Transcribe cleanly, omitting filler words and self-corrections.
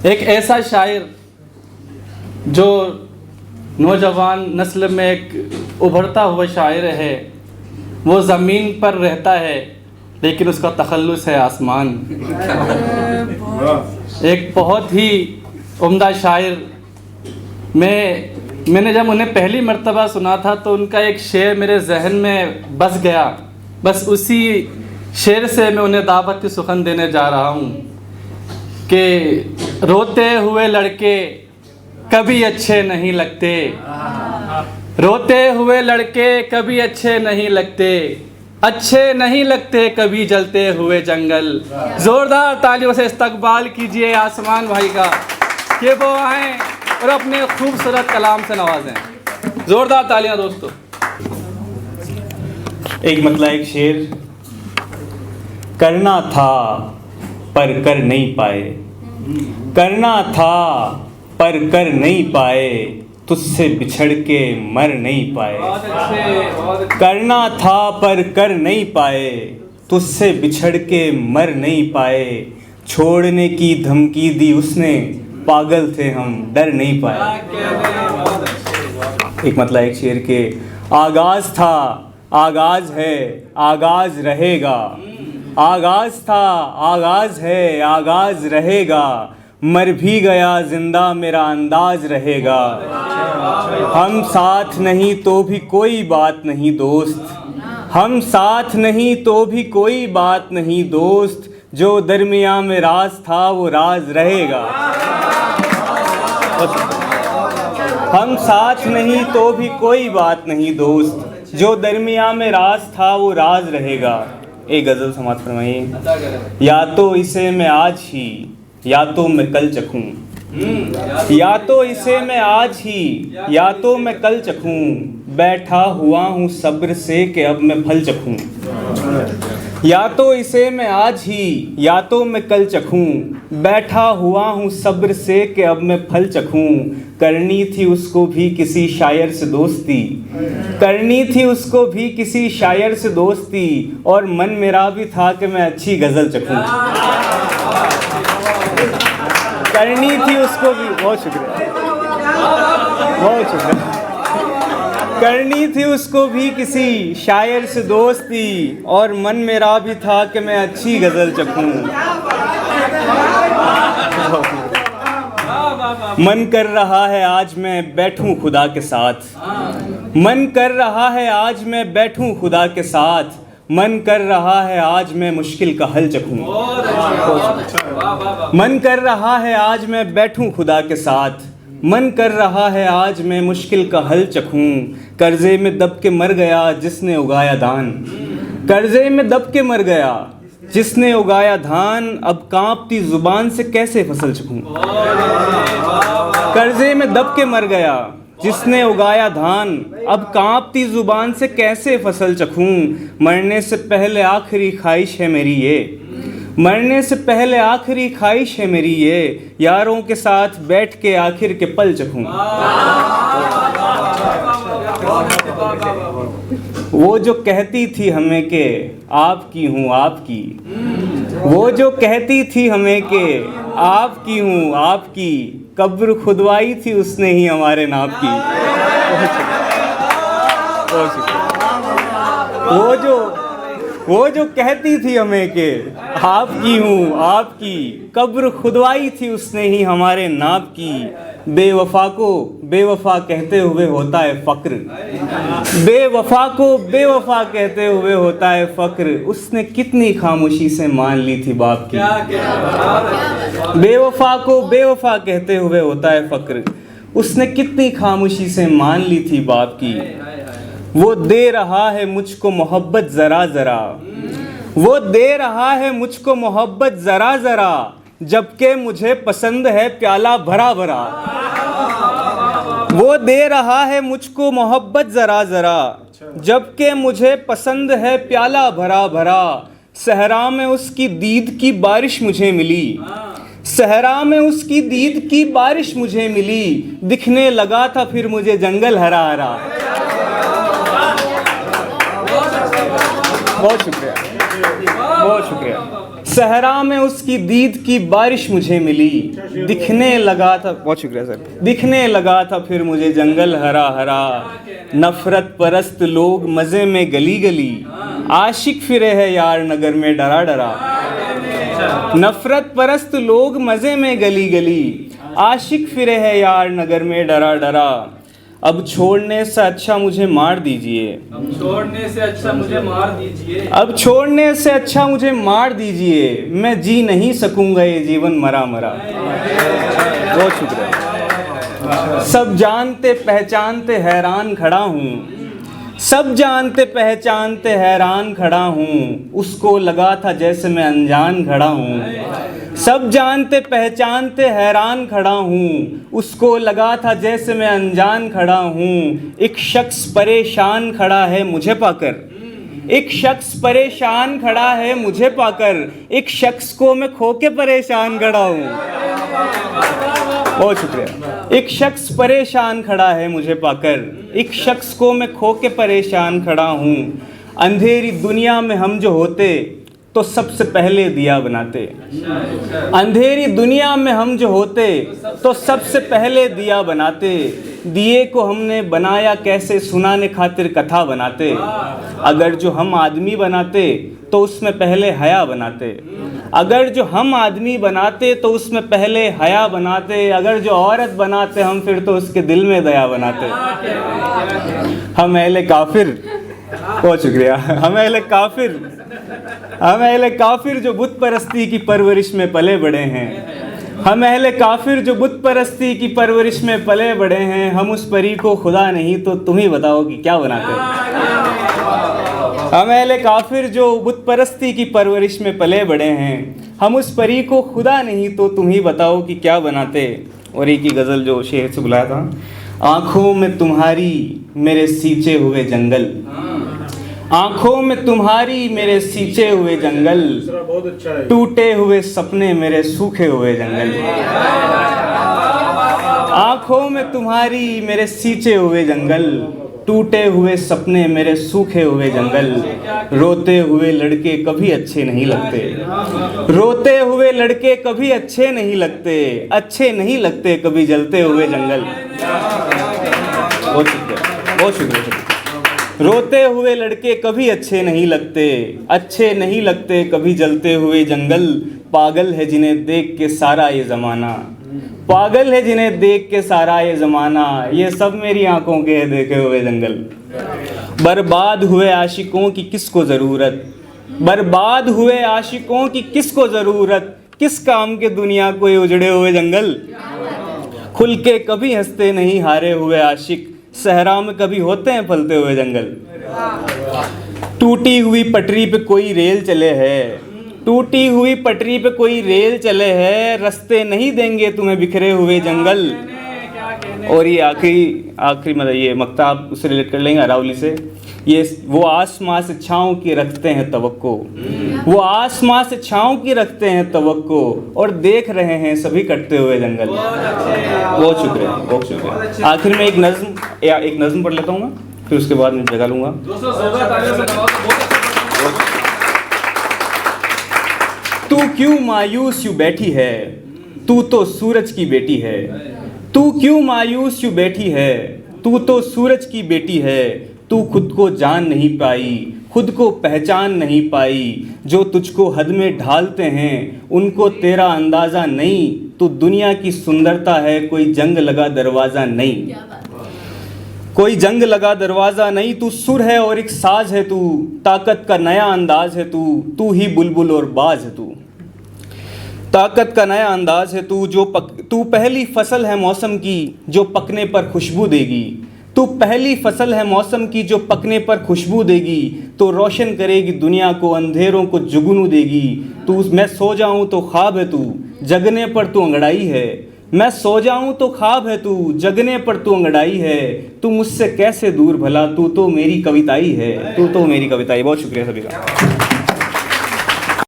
एक ऐसा शायर जो नौजवान नस्ल में एक उभरता हुआ शायर है, वो ज़मीन पर रहता है लेकिन उसका तखल्लुस है आसमान। एक बहुत ही उम्दा शायर, मैंने जब उन्हें पहली मर्तबा सुना था तो उनका एक शेर मेरे जहन में बस गया। बस उसी शेर से मैं उन्हें दावत की सुखन देने जा रहा हूँ कि रोते हुए लड़के कभी अच्छे नहीं लगते, रोते हुए लड़के कभी अच्छे नहीं लगते, अच्छे नहीं लगते कभी जलते हुए जंगल। ज़ोरदार तालियों से इस्तकबाल कीजिए आसमान भाई का कि वो आएँ और अपने खूबसूरत कलाम से नवाजें। ज़ोरदार तालियां दोस्तों। एक मतलब एक शेर, करना था पर कर नहीं पाए, करना था पर कर नहीं पाए, तुझसे बिछड़ के मर नहीं पाए। करना था पर कर नहीं पाए, तुझसे बिछड़ के मर नहीं पाए, छोड़ने की धमकी दी उसने, पागल थे हम डर नहीं पाए। एक मतलब एक शेर के, आगाज था आगाज है आगाज रहेगा, आगाज था आगाज है आगाज रहेगा, मर भी गया जिंदा मेरा अंदाज रहेगा। हम साथ नहीं तो भी कोई बात नहीं दोस्त, हम साथ नहीं तो भी कोई बात नहीं दोस्त, जो दरमिया में राज था वो राज रहेगा। हम साथ नहीं तो भी कोई बात नहीं दोस्त, जो दरमिया में राज था वो राज रहेगा। एक गज़ल समाप्त फरमाइए। या तो इसे मैं आज ही या तो मैं कल चखूं, या तो इसे मैं आज ही या तो मैं कल चखूं, बैठा हुआ हूँ सब्र से कि अब मैं फल चखूं। या तो इसे मैं आज ही या तो मैं कल चखूं, बैठा हुआ हूँ सब्र से कि अब मैं फल चखूं। करनी थी उसको भी किसी शायर से दोस्ती, करनी थी उसको भी किसी शायर से दोस्ती, और मन मेरा भी था कि मैं अच्छी गज़ल चखूं। करनी थी उसको भी, बहुत शुक्रिया बहुत शुक्रिया, करनी थी उसको भी किसी शायर से दोस्ती, और मन मेरा भी था कि मैं अच्छी गज़ल चखूं। मन कर रहा है आज मैं बैठूं खुदा के साथ, मन कर रहा है आज मैं बैठूं खुदा के साथ, मन कर रहा है आज मैं मुश्किल का हल चखूं। मन कर रहा है आज मैं बैठूं खुदा के साथ, मन कर रहा है आज मैं मुश्किल का हल चखूं। कर्जे में दब के मर गया जिसने उगाया धान, कर्जे में दब के मर गया जिसने उगाया धान, अब कांपती जुबान से कैसे फसल चखूं। कर्जे में दब के मर गया जिसने उगाया धान, अब कांपती जुबान से कैसे फसल चखूं। मरने से पहले आखिरी ख्वाहिश है मेरी ये, मरने से पहले आखिरी ख्वाहिश है मेरी ये, यारों के साथ बैठ के आखिर के पल चखूं। वो जो कहती थी हमें के आपकी हूँ आपकी, वो जो कहती थी हमें के आपकी हूँ आपकी, कब्र खुदवाई थी उसने ही हमारे नाम की। वो जो कहती थी हमें के आपकी हूँ आपकी, कब्र खुदवाई थी उसने ही हमारे नाप की। बेवफा को बेवफा कहते हुए होता है फ़क्र, बेवफा को बेवफा कहते हुए होता है फ़क्र, उसने कितनी खामोशी से मान ली थी बाप की। बेवफा को बेवफा कहते हुए होता है फ़क्र, उसने कितनी खामोशी से मान ली थी बाप की। वो दे रहा है मुझको मोहब्बत ज़रा ज़रा, वो दे रहा है मुझको मोहब्बत ज़रा ज़रा, जबकि मुझे पसंद है प्याला भरा भरा। वो दे रहा है मुझको मोहब्बत ज़रा ज़रा, जबकि मुझे पसंद है प्याला भरा भरा। सहरा में उसकी दीद की बारिश मुझे मिली, सहरा में उसकी दीद की बारिश मुझे मिली, दिखने लगा था फिर मुझे जंगल हरा हरा। बहुत शुक्रिया बहुत शुक्रिया। सहरा में उसकी दीद की बारिश मुझे मिली, दिखने लगा था, बहुत शुक्रिया सर, दिखने लगा था फिर मुझे जंगल हरा हरा। नफरत परस्त लोग मज़े में गली गली, आशिक फिरे है यार नगर में डरा डरा। नफरत परस्त लोग मज़े में गली गली, आशिक फिरे है यार नगर में डरा डरा। अब छोड़ने से अच्छा मुझे मार दीजिए, अब छोड़ने से अच्छा मुझे मार दीजिए, अब छोड़ने से अच्छा मुझे मार दीजिए, मैं जी नहीं सकूंगा ये जीवन मरा मरा। बहुत शुक्रिया। सब जानते पहचानते हैरान खड़ा हूँ, सब जानते पहचानते हैरान खड़ा हूँ, उसको लगा था जैसे मैं अनजान खड़ा हूँ। सब जानते पहचानते हैरान खड़ा हूँ, उसको लगा था जैसे मैं अनजान खड़ा हूँ। एक शख्स परेशान खड़ा है मुझे पाकर, एक शख्स परेशान खड़ा है मुझे पाकर, एक शख्स को मैं खो के परेशान खड़ा हूँ। बहुत शुक्रिया। एक शख्स परेशान खड़ा है मुझे पाकर, एक शख्स को मैं खो के परेशान खड़ा हूँ। अंधेरी दुनिया में हम जो होते तो सबसे पहले दिया बनाते, अंधेरी दुनिया में हम जो होते तो सबसे पहले दिया बनाते। दिए को हमने बनाया कैसे सुनाने खातिर कथा बनाते। अगर जो हम आदमी बनाते तो उसमें पहले हया बनाते, अगर जो हम आदमी बनाते तो उसमें पहले हया बनाते। अगर जो औरत बनाते हम फिर तो उसके दिल में दया बनाते। हम अहले काफिर, बहुत शुक्रिया, हम अहले काफिर, हम अहले काफिर जो बुत परस्ती की परवरिश में पले बड़े हैं। हम अहले काफिर जो बुत परस्ती की परवरिश में पले बड़े हैं। हम उस परी को खुदा नहीं तो तुम ही बताओ कि क्या बनाते। हम अहले काफिर जो बुत परस्ती की परवरिश में पले बड़े हैं। हम उस परी को खुदा नहीं तो तुम ही बताओ कि क्या बनाते। और एक ही गज़ल जो शेर से बुलाया था, आँखों में तुम्हारी मेरे सींचे हुए जंगल, आँखों में तुम्हारी मेरे सींचे हुए जंगल, टूटे हुए सपने मेरे सूखे हुए जंगल। आँखों में तुम्हारी मेरे सींचे हुए जंगल, टूटे हुए सपने मेरे सूखे हुए जंगल। रोते हुए लड़के कभी अच्छे नहीं लगते, रोते हुए लड़के कभी अच्छे नहीं लगते, अच्छे नहीं लगते कभी जलते हुए जंगल। बहुत शुक्रिया, बहुत शुक्रिया। रोते हुए लड़के कभी अच्छे नहीं लगते, अच्छे नहीं लगते कभी जलते हुए जंगल। पागल है जिन्हें देख के सारा ये ज़माना, पागल है जिन्हें देख के सारा ये ज़माना। ये सब मेरी आंखों के है देखे हुए जंगल। बर्बाद हुए आशिकों की किसको ज़रूरत, बर्बाद हुए आशिकों की किसको ज़रूरत। किस काम के दुनिया को ये उजड़े हुए जंगल। खुल के कभी हंसते नहीं हारे हुए आशिक, सहरा में कभी होते हैं फलते हुए जंगल। टूटी हुई पटरी पे कोई रेल चले है, टूटी हुई पटरी पे कोई रेल चले है, रास्ते नहीं देंगे तुम्हें बिखरे हुए जंगल। और ये आखिरी मतलब ये मक्ता आप उससे रिलेट कर लेंगे अरावली से। ये वो आसमां से छाँव की रखते हैं तवक्को, वो आसमां से छाँव की रखते हैं तवक्को, और देख रहे हैं सभी कटते हुए जंगल। बहुत शुक्रिया, बहुत शुक्रिया। आखिर में एक नज़्म पढ़ लेता हूँ मैं, फिर उसके बाद मैं जगह लूँगा। तू क्यों मायूस यूँ बैठी है, तू तो सूरज की बेटी है। तू क्यों मायूस यूँ बैठी है, तू तो सूरज की बेटी है। तू खुद को जान नहीं पाई, खुद को पहचान नहीं पाई। जो तुझको हद में ढालते हैं उनको तेरा अंदाज़ा नहीं। तू दुनिया की सुंदरता है, कोई जंग लगा दरवाज़ा नहीं, कोई जंग लगा दरवाज़ा नहीं। तू सुर है और एक साज है, तू ताकत का नया अंदाज है, तू ही बुलबुल और बाज है। तू ताकत का नया अंदाज है, तू पहली फसल है मौसम की जो पकने पर खुशबू देगी। तू पहली फसल है मौसम की जो पकने पर खुशबू देगी। तो रोशन करेगी दुनिया को, अंधेरों को जुगनू देगी। तू मैं सो जाऊं तो ख्वाब है, तू जगने पर तू अंगड़ाई है। मैं सो जाऊं तो ख्वाब है, तू जगने पर तू अंगड़ाई है। तू मुझसे कैसे दूर भला, तू तो मेरी कविताई है, तू तो मेरी कविताई। बहुत शुक्रिया सभी का।